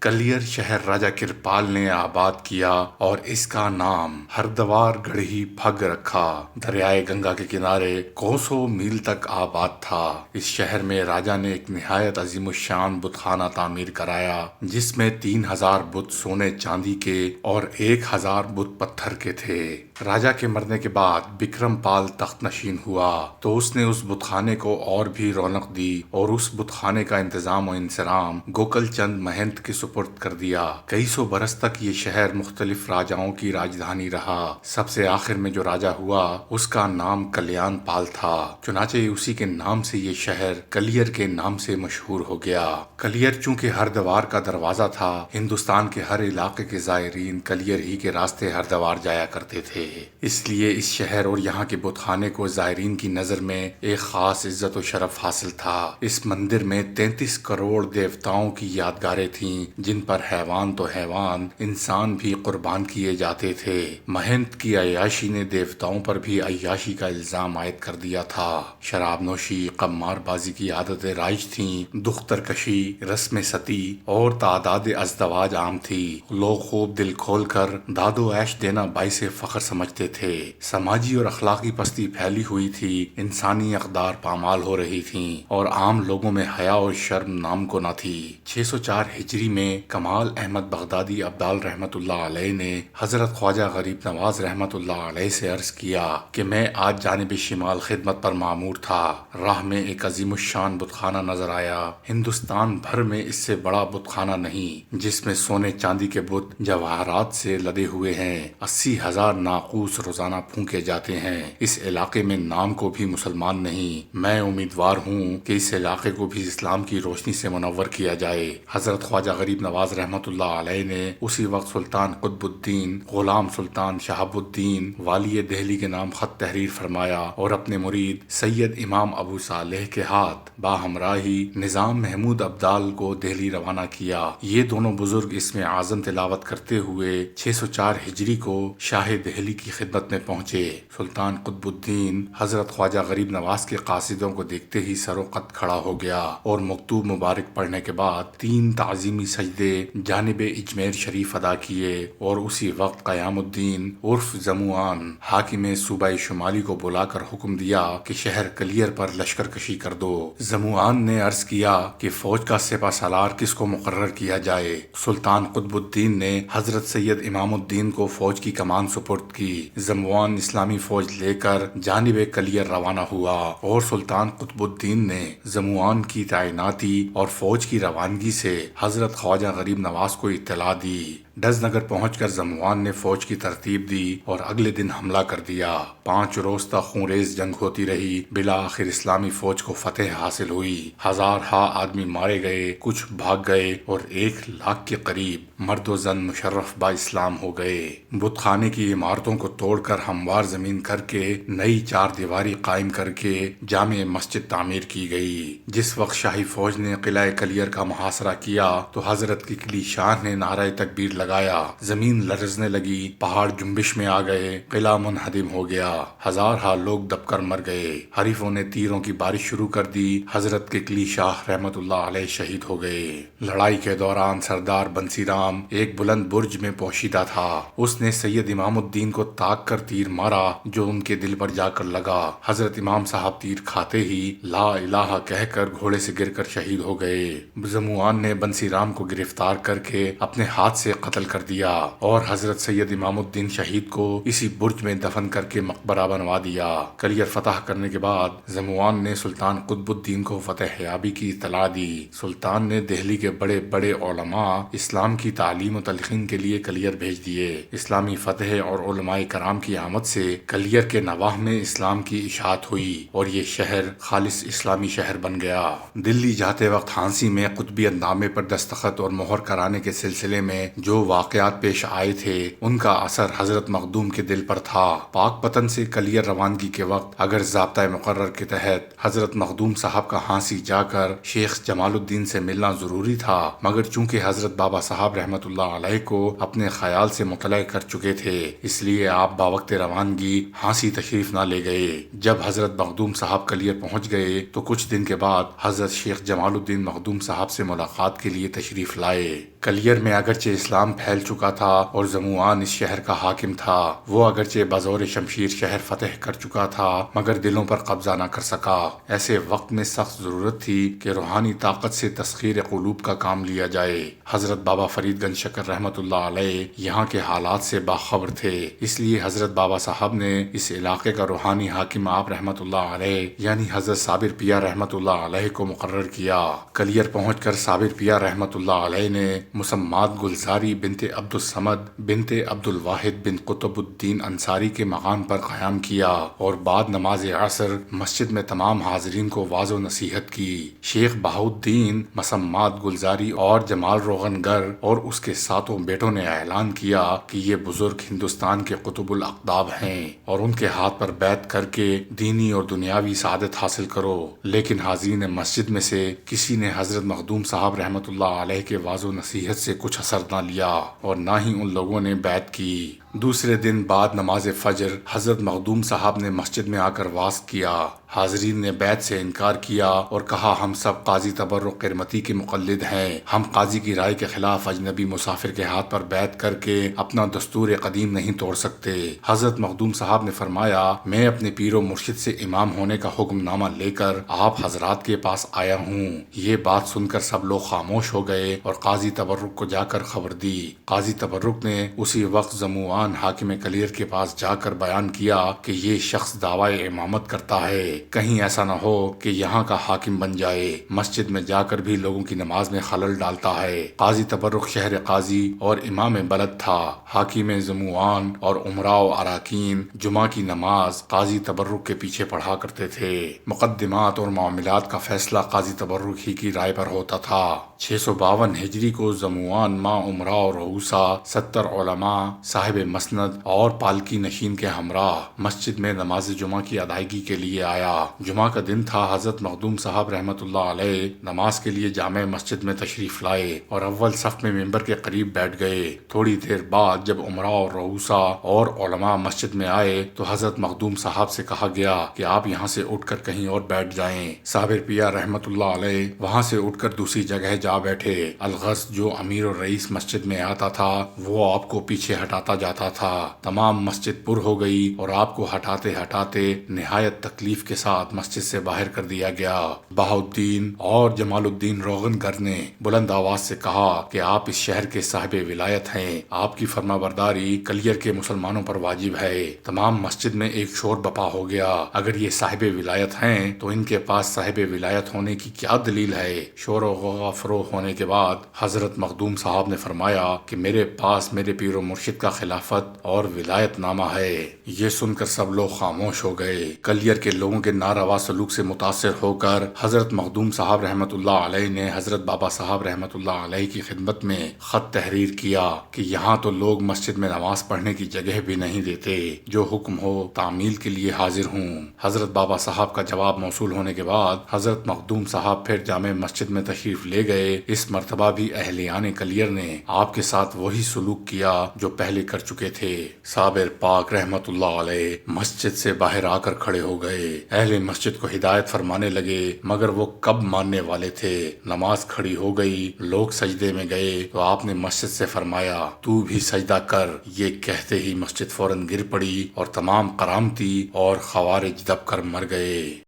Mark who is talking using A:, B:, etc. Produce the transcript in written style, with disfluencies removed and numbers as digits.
A: Clear شہر راجا کرپال نے آباد کیا اور اس کا نام ہردوار گڑھی پھگ رکھا۔ دریائے گنگا کے کنارے کوسوں میل تک آباد تھا۔ اس شہر میں راجا نے ایک نہایت عظیم الشان بت خانہ تعمیر کرایا، جس میں 3000 بت سونے چاندی کے اور 1000 بت پتھر کے تھے۔ راجا کے مرنے کے بعد بکرم پال تخت نشین ہوا تو اس نے اس بت خانے کو اور بھی رونق دی اور اس بت خانے کا انتظام و انصرام گوکل چند مہنت کے سپرد کر دیا۔ کئی سو برس تک یہ شہر مختلف راجاؤں کی راجدھانی رہا۔ سب سے آخر میں جو راجا ہوا اس کا نام کلیان پال تھا، چنانچہ اسی کے نام سے یہ شہر کلیر کے نام سے مشہور ہو گیا۔ کلیر چونکہ ہردوار کا دروازہ تھا، ہندوستان کے ہر علاقے کے زائرین کلیر ہی کے راستے ہردوار جایا کرتے تھے، اس لیے اس شہر اور یہاں کے بت خانے کو زائرین کی نظر میں ایک خاص عزت و شرف حاصل تھا۔ اس مندر میں 33 کروڑ دیوتاؤں کی یادگاریں تھیں، جن پر حیوان تو حیوان، انسان بھی قربان کیے جاتے تھے۔ مہنت کی عیاشی نے دیوتاؤں پر بھی عیاشی کا الزام عائد کر دیا تھا۔ شراب نوشی، قمار بازی کی عادتیں رائج تھیں، دختر کشی، رسم ستی اور تعداد ازدواج عام تھی۔ لوگ خوب دل کھول کر داد و عیش دینا باعث فخر سمجھتے تھے۔ سماجی اور اخلاقی پستی پھیلی ہوئی تھی، انسانی اقدار پامال ہو رہی تھیں اور عام لوگوں میں حیا اور شرم نام کو نہ تھی۔ 604 ہجری میں کمال احمد بغدادی ابدال رحمت اللہ علیہ نے حضرت خواجہ غریب نواز رحمت اللہ علیہ سے عرض کیا کہ میں آج جانب شمال خدمت پر مامور تھا، راہ میں ایک عظیم الشان بت خانہ نظر آیا۔ ہندوستان بھر میں اس سے بڑا بت خانہ نہیں، جس میں سونے چاندی کے بت جواہرات سے لدے ہوئے ہیں۔ 80,000 ناقوس روزانہ پھونکے جاتے ہیں۔ اس علاقے میں نام کو بھی مسلمان نہیں۔ میں امیدوار ہوں کہ اس علاقے کو بھی اسلام کی روشنی سے منور کیا جائے۔ حضرت خواجہ غریب نواز رحمت اللہ علیہ نے اسی وقت سلطان قطب الدین غلام سلطان شہاب الدین والی دہلی کے نام خط تحریر فرمایا اور اپنے مرید سید امام ابو صالح کے ہاتھ باہمراہی نظام محمود ابدال کو دہلی روانہ کیا۔ یہ دونوں بزرگ اسم اعظم تلاوت کرتے ہوئے 604 ہجری کو شاہ دہلی کی خدمت میں پہنچے۔ سلطان قطب الدین حضرت خواجہ غریب نواز کے قاصدوں کو دیکھتے ہی سر و قد کھڑا ہو گیا اور مکتوب مبارک پڑھنے کے بعد 3 تعظیمی سجدے جانب اجمیر شریف ادا کیے اور اسی وقت قیام الدین عرف زموان حاکم صوبہ شمالی کو بلا کر حکم دیا کہ شہر کلیر پر لشکر کشی کر دو۔ زموان نے عرض کیا کہ فوج کا سپہ سالار کس کو مقرر کیا جائے۔ سلطان قطب الدین نے حضرت سید امام الدین کو فوج کی کمان سپرد کی۔ زموان اسلامی فوج لے کر جانب کلیر روانہ ہوا اور سلطان قطب الدین نے زموان کی تعیناتی اور فوج کی روانگی سے حضرت خواجہ غریب نواز کو اطلاع دی۔ ڈز نگر پہنچ کر زموان نے فوج کی ترتیب دی اور اگلے دن حملہ کر دیا۔ 5 روز تک خونریز جنگ ہوتی رہی۔ بالآخر اسلامی فوج کو فتح حاصل ہوئی۔ ہزارہا آدمی مارے گئے، کچھ بھاگ گئے اور 1 لاکھ کے قریب مرد و زن مشرف با اسلام ہو گئے۔ بت خانے کی عمارتوں کو توڑ کر ہموار زمین کر کے نئی 4 دیواری قائم کر کے جامع مسجد تعمیر کی گئی۔ جس وقت شاہی فوج نے قلعہ کلیر کا محاصرہ کیا تو حضرت کی کلی شاہ نے نعرہ تکبیر لگایا، زمین لرزنے لگی، پہاڑ جنبش میں آ گئے، قلعہ منہدم ہو گیا، ہزارہا لوگ دب کر مر گئے۔ حریفوں نے تیروں کی بارش شروع کر دی۔ حضرت کے کلی شاہ رحمت اللہ علیہ شہید ہو گئے۔ لڑائی کے دوران سردار بنسی رام ایک بلند برج میں پوشیدہ تھا۔ اس نے سید امام الدین کو تاک کر تیر مارا جو ان کے دل پر جا کر لگا۔ حضرت امام صاحب تیر کھاتے ہی لا الہ کہہ کر گھوڑے سے گر کر شہید ہو گئے۔ زموان نے بنسی رام کو گرفتار کر کے اپنے ہاتھ سے قتل کر دیا اور حضرت سید امام الدین شہید کو اسی برج میں دفن کر کے مقبرہ بنوا دیا۔ کلیر فتح کرنے کے بعد زموان نے سلطان قطب الدین کو فتح یابی کی اطلاع دی۔ سلطان نے دہلی کے بڑے بڑے علماء اسلام کی تعلیم و تلقین کے لیے کلیر بھیج دیے۔ اسلامی فتح اور علماء کرام کی آمد سے کلیر کے نواح میں اسلام کی اشاعت ہوئی اور یہ شہر خالص اسلامی شہر بن گیا۔ دلی جاتے وقت ہانسی میں قطبی اندامے پر دستخط اور مہر کرانے کے سلسلے میں جو جو واقعات پیش آئے تھے ان کا اثر حضرت مخدوم کے دل پر تھا۔ پاک پتن سے کلیر روانگی کے وقت اگر ضابطۂ مقرر کے تحت حضرت مخدوم صاحب کا ہانسی جا کر شیخ جمال الدین سے ملنا ضروری تھا، مگر چونکہ حضرت بابا صاحب رحمت اللہ علیہ کو اپنے خیال سے مطلع کر چکے تھے، اس لیے آپ باوقت روانگی ہانسی تشریف نہ لے گئے۔ جب حضرت مخدوم صاحب کلیر پہنچ گئے تو کچھ دن کے بعد حضرت شیخ جمال الدین مخدوم صاحب سے ملاقات کے لیے تشریف لائے۔ کلیر میں اگرچہ اسلام پھیل چکا تھا اور زموان اس شہر کا حاکم تھا، وہ اگرچہ بزور شمشیر شہر فتح کر چکا تھا مگر دلوں پر قبضہ نہ کر سکا۔ ایسے وقت میں سخت ضرورت تھی کہ روحانی طاقت سے تسخیر قلوب کا کام لیا جائے۔ حضرت بابا فرید گنج شکر رحمت اللہ علیہ یہاں کے حالات سے باخبر تھے، اس لیے حضرت بابا صاحب نے اس علاقے کا روحانی حاکم آپ رحمت اللہ علیہ یعنی حضرت صابر پیا رحمت اللہ علیہ کو مقرر کیا۔ کلیر پہنچ کر صابر پیا رحمت اللہ علیہ نے مسمات گلزاری بنت عبد الصمد بنت عبد الواحد بن قطب الدین انصاری کے مقام پر قیام کیا اور بعد نماز عصر مسجد میں تمام حاضرین کو واعظ و نصیحت کی۔ شیخ بہاؤالدین مسمات گلزاری اور جمال روغن گر اور اس کے ساتوں بیٹوں نے اعلان کیا کہ یہ بزرگ ہندوستان کے قطب الاقطاب ہیں اور ان کے ہاتھ پر بیعت کر کے دینی اور دنیاوی سعادت حاصل کرو، لیکن حاضرین مسجد میں سے کسی نے حضرت مخدوم صاحب رحمت اللہ علیہ کے واعظ و نصیحت سے کچھ اثر نہ لیا اور نہ ہی ان لوگوں نے بیعت کی۔ دوسرے دن بعد نماز فجر حضرت مخدوم صاحب نے مسجد میں آ کر واعظ کیا۔ حاضرین نے بیعت سے انکار کیا اور کہا ہم سب قاضی تبرک قرمتی کے مقلد ہیں، ہم قاضی کی رائے کے خلاف اجنبی مسافر کے ہاتھ پر بیعت کر کے اپنا دستور قدیم نہیں توڑ سکتے۔ حضرت مخدوم صاحب نے فرمایا میں اپنے پیر و مرشد سے امام ہونے کا حکم نامہ لے کر آپ حضرات کے پاس آیا ہوں۔ یہ بات سن کر سب لوگ خاموش ہو گئے اور قاضی تبرک کو جا کر خبر دی۔ قاضی تبرک نے اسی وقت زموان حاکم کلیر کے پاس جا کر بیان کیا کہ یہ شخص دعوی امامت کرتا ہے، کہیں ایسا نہ ہو کہ یہاں کا حاکم بن جائے، مسجد میں جا کر بھی لوگوں کی نماز میں خلل ڈالتا ہے۔ قاضی تبرک شہر قاضی اور امام بلد تھا۔ حاکم زموان اور عمراء و اراکین جمعہ کی نماز قاضی تبرک کے پیچھے پڑھا کرتے تھے۔ مقدمات اور معاملات کا فیصلہ قاضی تبرک ہی کی رائے پر ہوتا تھا۔ 652 ہجری کو زموان ماں عمراء و رؤوسا 70 علماء صاحب مسند اور پالکی نشین کے ہمراہ مسجد میں نماز جمعہ کی ادائیگی کے لیے آیا۔ جمعہ کا دن تھا۔ حضرت مخدوم صاحب رحمت اللہ علیہ نماز کے لیے جامع مسجد میں تشریف لائے اور اول صف میں ممبر کے قریب بیٹھ گئے۔ تھوڑی دیر بعد جب عمراء اور رؤوسا اور علماء مسجد میں آئے تو حضرت مخدوم صاحب سے کہا گیا کہ آپ یہاں سے اٹھ کر کہیں اور بیٹھ جائیں۔ صابر پیا رحمت اللہ علیہ وہاں سے اٹھ کر دوسری جگہ جا بیٹھے۔ الغرض جو امیر و رئیس مسجد میں آتا تھا وہ آپ کو پیچھے ہٹاتا جاتا تھا۔ تمام مسجد پر ہو گئی اور آپ کو ہٹاتے ہٹاتے نہایت تکلیف کے ساتھ مسجد سے باہر کر دیا گیا۔ بہاؤالدین اور جمال الدین روغن گر نے بلند آواز سے کہا کہ آپ اس شہر کے صاحب ولایت ہیں، آپ کی فرما برداری کلیر کے مسلمانوں پر واجب ہے۔ تمام مسجد میں ایک شور بپا ہو گیا، اگر یہ صاحب ولایت ہیں تو ان کے پاس صاحب ولایت ہونے کی کیا دلیل ہے؟ شور و غوغا فروغ ہونے کے بعد حضرت مخدوم صاحب نے فرمایا کہ میرے پاس میرے پیر و مرشد کا خلافت اور ولایت نامہ ہے۔ یہ سن کر سب لوگ خاموش ہو گئے۔ کلیر کے لوگوں کے ناروا سلوک سے متاثر ہو کر حضرت مخدوم صاحب رحمت اللہ علیہ نے حضرت بابا صاحب رحمت اللہ علیہ کی خدمت میں خط تحریر کیا کہ یہاں تو لوگ مسجد میں نماز پڑھنے کی جگہ بھی نہیں دیتے، جو حکم ہو تعمیل کے لیے حاضر ہوں۔ حضرت بابا صاحب کا جواب موصول ہونے کے بعد حضرت مخدوم صاحب پھر جامع مسجد میں تشریف لے گئے۔ اس مرتبہ بھی اہلیان کلیر نے آپ کے ساتھ وہی سلوک کیا جو پہلے کر چکے تھے۔ صابر پاک رحمت اللہ علیہ مسجد سے باہر آ کر کھڑے ہو گئے۔ اہل مسجد کو ہدایت فرمانے لگے مگر وہ کب ماننے والے تھے۔ نماز کھڑی ہو گئی، لوگ سجدے میں گئے تو آپ نے مسجد سے فرمایا تو بھی سجدہ کر۔ یہ کہتے ہی مسجد فوراً گر پڑی اور تمام کرامتی اور خوارج دب کر مر گئے۔